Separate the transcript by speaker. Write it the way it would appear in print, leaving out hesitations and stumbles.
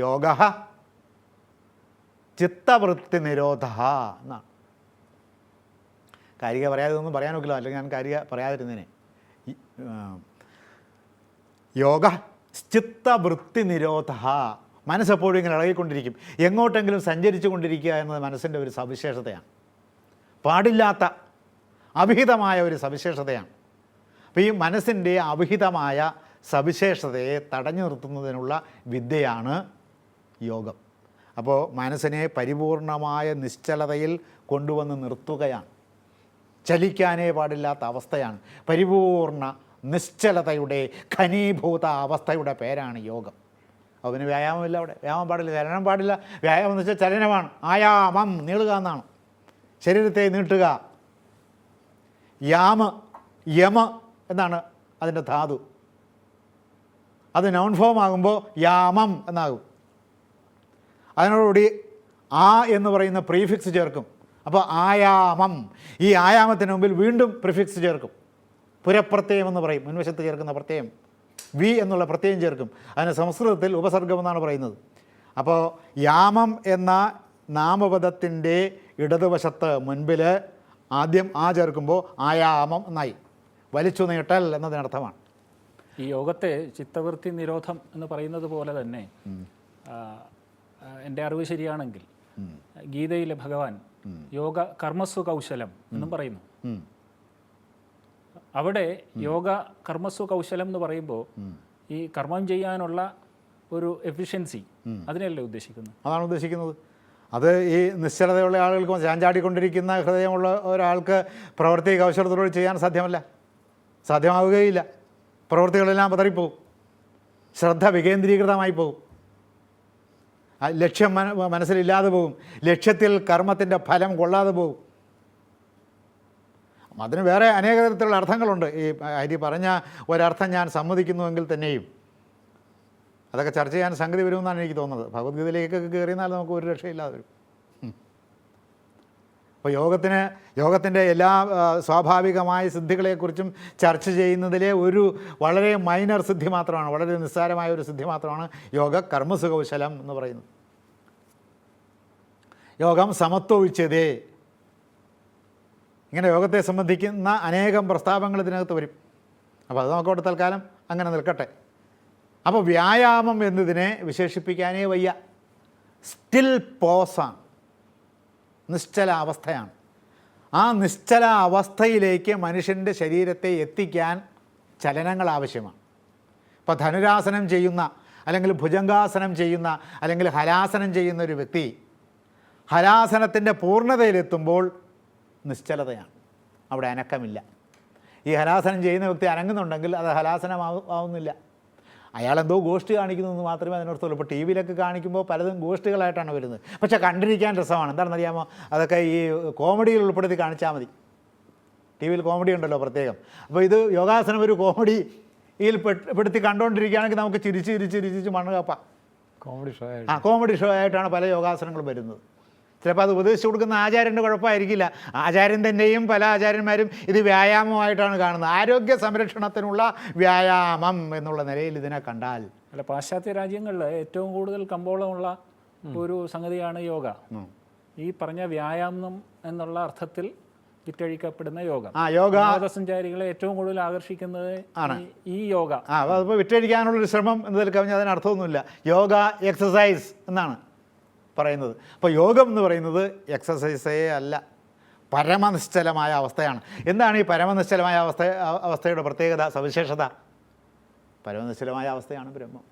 Speaker 1: യോഗ ചിത്തവൃത്തി നിരോധ എന്നാണ്. കാരിക പറയാതെ ഒന്നും പറയാൻ നോക്കില്ല, അല്ലെങ്കിൽ ഞാൻ കാരിക പറയാതിരുന്നേനെ. യോഗ ചിത്തവൃത്തി നിരോധ. മനസ്സെപ്പോഴും ഇങ്ങനെ ഇളകിക്കൊണ്ടിരിക്കും, എങ്ങോട്ടെങ്കിലും സഞ്ചരിച്ചു കൊണ്ടിരിക്കുക എന്നത് മനസ്സിൻ്റെ ഒരു സവിശേഷതയാണ്, പാടില്ലാത്ത അവിഹിതമായ ഒരു സവിശേഷതയാണ്. അപ്പോൾ ഈ മനസ്സിൻ്റെ അവിഹിതമായ സവിശേഷതയെ തടഞ്ഞു നിർത്തുന്നതിനുള്ള വിദ്യയാണ് യോഗം. അപ്പോൾ മനസ്സിനെ പരിപൂർണമായ നിശ്ചലതയിൽ കൊണ്ടുവന്ന് നിർത്തുകയാണ്. ചലിക്കാനേ പാടില്ലാത്ത അവസ്ഥയാണ്. പരിപൂർണ നിശ്ചലതയുടെ ഘനീഭൂത അവസ്ഥയുടെ പേരാണ് യോഗം. അതിന് വ്യായാമമില്ല, അവിടെ വ്യായാമം പാടില്ല, ചലനം പാടില്ല. വ്യായാമം എന്ന് വെച്ചാൽ ചലനമാണ്. ആയാമം നീളുക എന്നാണ്, ശരീരത്തെ നീട്ടുക. യമ എന്നാണ് അതിൻ്റെ ധാതു. അത് നൗൺ ഫോം ആകുമ്പോൾ യാമം എന്നാകും. അതിനോടുകൂടി ആ എന്ന് പറയുന്ന പ്രീഫിക്സ് ചേർക്കും. അപ്പോൾ ആയാമം. ഈ ആയാമത്തിന് മുമ്പിൽ വീണ്ടും പ്രിഫിക്സ് ചേർക്കും, പുരപ്രത്യയം എന്ന് പറയും, മുൻവശത്ത് ചേർക്കുന്ന പ്രത്യയം. വി എന്നുള്ള പ്രത്യയം ചേർക്കും. അതിന് സംസ്കൃതത്തിൽ ഉപസർഗം എന്നാണ് പറയുന്നത്. അപ്പോൾ യാമം എന്ന നാമപദത്തിൻ്റെ ഇടതുവശത്ത് മുൻപിൽ ആദ്യം ആ ചേർക്കുമ്പോൾ ആയാമം എന്നായി. വലിച്ചു നീട്ടൽ എന്നതിനർത്ഥമാണ്.
Speaker 2: ഈ യോഗത്തെ ചിത്തവൃത്തി നിരോധം എന്ന് പറയുന്നത് പോലെ തന്നെ എൻ്റെ അറിവ് ശരിയാണെങ്കിൽ ഗീതയിലെ ഭഗവാൻ യോഗ കർമ്മസ്വ കൗശലം എന്നും പറയുന്നു. അവിടെ യോഗ കർമ്മസ്വ കൗശലം എന്ന് പറയുമ്പോൾ ഈ കർമ്മം ചെയ്യാനുള്ള ഒരു എഫിഷ്യൻസി അതിനല്ലേ ഉദ്ദേശിക്കുന്നത്?
Speaker 1: അതാണ് ഉദ്ദേശിക്കുന്നത്. അത് ഈ നിശ്ചലതയുള്ള ആളുകൾക്ക്, ചാഞ്ചാടിക്കൊണ്ടിരിക്കുന്ന ഹൃദയമുള്ള ഒരാൾക്ക് പ്രവൃത്തി കൗശലത്തോടെ ചെയ്യാൻ സാധ്യമാവുകയില്ല. പ്രവൃത്തികളെല്ലാം പതറിപ്പോവും, ശ്രദ്ധ വികേന്ദ്രീകൃതമായി പോകും, ലക്ഷ്യം മനസ്സിലില്ലാതെ പോകും, ലക്ഷ്യത്തിൽ കർമ്മത്തിൻ്റെ ഫലം കൊള്ളാതെ പോകും. അതിന് വേറെ അനേക തരത്തിലുള്ള അർത്ഥങ്ങളുണ്ട്. ഈ ഹരി പറഞ്ഞ ഒരർത്ഥം ഞാൻ സമ്മതിക്കുന്നുവെങ്കിൽ തന്നെയും അതൊക്കെ ചർച്ച ചെയ്യാൻ സംഗതി വരുമെന്നാണ് എനിക്ക് തോന്നുന്നത്. ഭഗവത്ഗീതയിലേക്കൊക്കെ കയറിയാൽ നമുക്ക് ഒരു രക്ഷയില്ലാതെ വരും. അപ്പോൾ യോഗത്തിൻ്റെ എല്ലാ സ്വാഭാവികമായ സിദ്ധികളെക്കുറിച്ചും ചർച്ച ചെയ്യുന്നതിലെ ഒരു വളരെ മൈനർ സിദ്ധി മാത്രമാണ്, വളരെ നിസ്സാരമായ ഒരു സിദ്ധി മാത്രമാണ് യോഗ കർമ്മസുകൗശലം എന്ന് പറയുന്നത്. യോഗം സമത്വവിച്ഛേദേ. ഇങ്ങനെ യോഗത്തെ സംബന്ധിക്കുന്ന അനേകം പ്രസ്താവങ്ങൾ ഇതിനകത്ത് വരും. അപ്പോൾ അത് നമുക്കവിടെ തൽക്കാലം അങ്ങനെ നിൽക്കട്ടെ. അപ്പോൾ വ്യായാമം എന്നതിനെ വിശേഷിപ്പിക്കാനേ വയ്യ. സ്റ്റിൽ പോസാണ്, നിശ്ചല അവസ്ഥയാണ്. ആ നിശ്ചല അവസ്ഥയിലേക്ക് മനുഷ്യൻ്റെ ശരീരത്തെ എത്തിക്കാൻ ചലനങ്ങൾ ആവശ്യമാണ്. ഇപ്പോൾ ധനുരാസനം ചെയ്യുന്ന, അല്ലെങ്കിൽ ഭുജംഗാസനം ചെയ്യുന്ന, അല്ലെങ്കിൽ ഹലാസനം ചെയ്യുന്ന ഒരു വ്യക്തി ഹലാസനത്തിൻ്റെ പൂർണ്ണതയിലെത്തുമ്പോൾ നിശ്ചലതയാണ്, അവിടെ അനക്കമില്ല. ഈ ഹലാസനം ചെയ്യുന്ന വ്യക്തി അനങ്ങുന്നുണ്ടെങ്കിൽ അത് ഹലാസനമാവുന്നില്ല. അയാളെന്തോ ഗോഷ്ഠി കാണിക്കുന്നതെന്ന് മാത്രമേ അതിനർത്ഥമുള്ളൂ. ഇപ്പോൾ ടി വിയിലൊക്കെ കാണിക്കുമ്പോൾ പലതും ഗോഷ്ഠികളായിട്ടാണ് വരുന്നത്. പക്ഷേ കണ്ടിരിക്കാൻ രസമാണ്. എന്താണെന്നറിയാമോ? അതൊക്കെ ഈ കോമഡിയിൽ ഉൾപ്പെടുത്തി കാണിച്ചാൽ മതി. ടി വിയിൽ കോമഡി ഉണ്ടല്ലോ പ്രത്യേകം. അപ്പോൾ ഇത് യോഗാസനം ഒരു കോമഡിയിൽ പെടുത്തി കണ്ടുകൊണ്ടിരിക്കുകയാണെങ്കിൽ നമുക്ക് ചിരിച്ച് മണ്ണ് കപ്പാം. കോമഡി ഷോ ആയിട്ടാണ് പല യോഗാസനങ്ങളും വരുന്നത്. ചിലപ്പോൾ അത് ഉപദേശിച്ചു കൊടുക്കുന്ന ആചാര്യൻ്റെ കുഴപ്പമായിരിക്കില്ല. ആചാര്യൻ തന്നെയും പല ആചാര്യന്മാരും ഇത് വ്യായാമമായിട്ടാണ് കാണുന്നത്. ആരോഗ്യ സംരക്ഷണത്തിനുള്ള വ്യായാമം എന്നുള്ള നിലയിൽ ഇതിനെ കണ്ടാൽ.
Speaker 2: അല്ല, പാശ്ചാത്യ രാജ്യങ്ങളിൽ ഏറ്റവും കൂടുതൽ കമ്പോളമുള്ള ഒരു സംഗതിയാണ് യോഗ. ഈ പറഞ്ഞ വ്യായാമം എന്നുള്ള അർത്ഥത്തിൽ വിറ്റഴിക്കപ്പെടുന്ന യോഗ. വിനോദസഞ്ചാരികളെ ഏറ്റവും കൂടുതൽ ആകർഷിക്കുന്നത് ആണ് ഈ യോഗ.
Speaker 1: അതിപ്പോൾ വിറ്റഴിക്കാനുള്ളൊരു ശ്രമം എന്നതിൽ കവിഞ്ഞാൽ അതിന് അർത്ഥമൊന്നുമില്ല. യോഗ എക്സസൈസ് എന്നാണ് പറയുന്നത്. അപ്പോൾ യോഗം എന്ന് പറയുന്നത് എക്സസൈസേ അല്ല, പരമനിശ്ചലമായ അവസ്ഥയാണ്. എന്താണ് ഈ പരമനിശ്ചലമായ അവസ്ഥയുടെ പ്രത്യേകത, സവിശേഷത? പരമനിശ്ചലമായ അവസ്ഥയാണ് ബ്രഹ്മം.